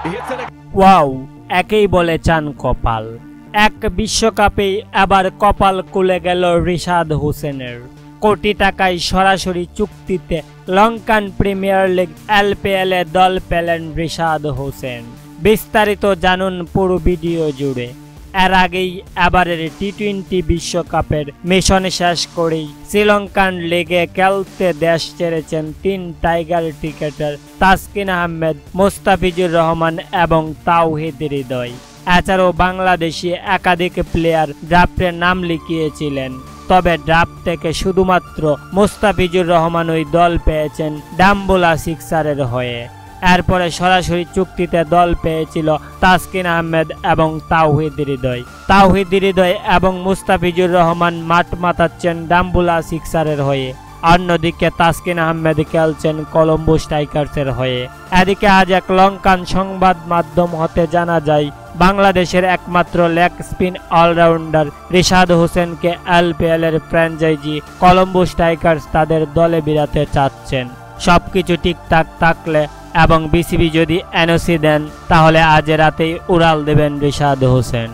Wow, একেই বলে চান কপাল। এক বিশ্বকাপে আবার কপাল খুলে গেল রিশাদ হোসেনের। কোটি টাকায় সরাসরি চুক্তিতে লঙ্কান প্রিমিয়ার লিগ LPL এ দল পেলেন রিশাদ হোসেন। বিস্তারিত জানুন পুরো ভিডিও জুড়ে। এর আগেই এবারের টি-20 বিশ্বকাপের মিশন শেষ করেই শ্রীলঙ্কান লিগে খেলতে দেশ ছেড়েছেন 3 টাইগার ক্রিকেটার তাসকিন আহমেদ, মোস্তাফিজুর রহমান এবং তাওহিদ হৃদয়। এছাড়াও বাংলাদেশি একাধিক প্লেয়ার ড্রাফটে নাম লিখিয়েছিলেন, তবে ড্রাফট থেকে শুধুমাত্র মোস্তাফিজুর রহমানই দল পেয়েছেন ডাম্বুলা সিক্সারের হয়ে। এরপরে সরাসরি চুক্তিতে দল পেয়েছিল তাসকিন আহমেদ এবং তাওহিদ হৃদয় এবং মুস্তাফিজুর রহমান মাঠ মাতাচ্ছেন ডাম্বুলা সিক্সারের হয়ে। অন্যদিকে তাসকিন আহমেদ খেলছেন কলম্বো স্ট্রাইকার্সের হয়ে। এদিকে আজ এক লঙ্কান সংবাদ মাধ্যম হতে জানা যায় বাংলাদেশের একমাত্র লেগ স্পিন অলরাউন্ডার রিশাদ হোসেনকে LPL এর ফ্র্যাঞ্চাইজি কলম্বো স্ট্রাইকার্স তাদের দলে বিরাতে চাচ্ছেন। সবকিছু ঠিকঠাক থাকলে এবং বিসিবি যদি NOC দেন তাহলে আজ রাতেই উড়াল দেবেন রিশাদ হোসেন।